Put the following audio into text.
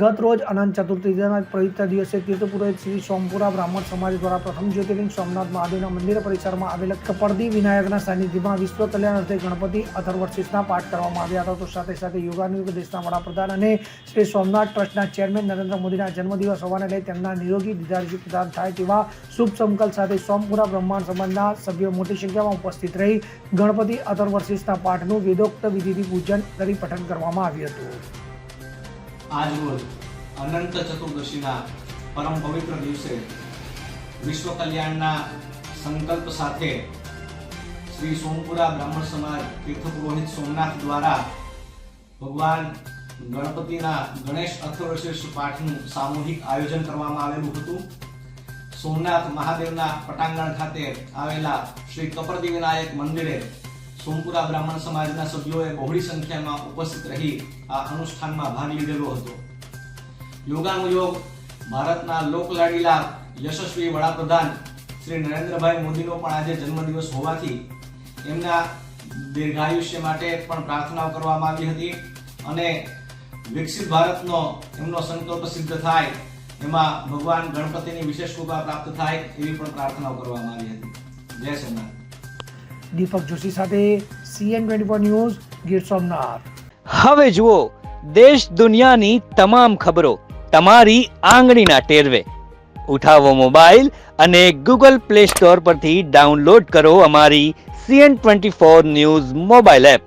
ગત રોજ અનંત ચતુર્થીના પવિત્ર દિવસે તીર્થપુરોહિત શ્રી સોમપુરા બ્રાહ્મણ સમાજ દ્વારા પ્રથમ જ્યોતિર્લિંગ સોમનાથ મહાદેવના મંદિર પરિસરમાં આવેલા કપડદી વિનાયકના સાનિધ્યમાં વિશ્વ કલ્યાણ અર્થે ગણપતિ અથર્વશીર્ષના પાઠ કરવામાં આવ્યા હતા. તો સાથે સાથે યોગાનુયોગ દેશના વડાપ્રધાન અને શ્રી સોમનાથ ટ્રસ્ટના ચેરમેન નરેન્દ્ર મોદીના જન્મદિવસ હોવાને લઈ તેમના નિરોગી દીર્ઘાયુષ્ય પ્રદાન થાય તેવા શુભ સંકલ્પ સાથે સોમપુરા બ્રાહ્મણ સમાજના સભ્યો મોટી સંખ્યામાં ઉપસ્થિત રહી ગણપતિ અથર્વશીર્ષના પાઠનું વેદોક્ત વિધિથી પૂજન કરી પઠન કરવામાં આવ્યું હતું. આજ રોજ અનંત ચતુર્દશીના પરમ પવિત્ર દિવસે વિશ્વ કલ્યાણના સંકલ્પ સાથે શ્રી સોમપુરા બ્રાહ્મણ સમાજ તીર્થપુરોહિત સોમનાથ દ્વારા ભગવાન ગણપતિના ગણેશ અથર્વશીર્ષ પાઠનું સામૂહિક આયોજન કરવામાં આવેલું હતું. સોમનાથ મહાદેવના પટાંગણ ખાતે આવેલા શ્રી કપડદી વિનાયક મંદિરે સોમપુરા બ્રાહ્મણ સમાજના સભ્યોએ બહોળી સંખ્યામાં ઉપસ્થિત રહી આ અનુષ્ઠાનમાં ભાગ લીધેલો હતો. યોગાનુયોગ ભારતના લોકલાડીલા યશસ્વી વડાપ્રધાન શ્રી નરેન્દ્રભાઈ મોદીનો પણ આજે જન્મદિવસ હોવાથી એમના દીર્ઘાયુષ્ય માટે પણ પ્રાર્થનાઓ કરવામાં આવી હતી અને વિકસિત ભારતનો એમનો સંકલ્પ સિદ્ધ થાય એમાં ભગવાન ગણપતિની વિશેષ કૃપા પ્રાપ્ત થાય એવી પણ પ્રાર્થનાઓ કરવામાં આવી હતી. જય સોમનાથ. દીપક જોશી સાથે CN24 ન્યૂઝ ગીર સોમનાથ. હવે જુઓ દેશ દુનિયાની તમામ ખબરો તમારી આંગળીના ટેરવે. ઉઠાવો મોબાઈલ અને Google Play Store પરથી ડાઉનલોડ કરો અમારી CN24 ન્યૂઝ મોબાઈલ એપ.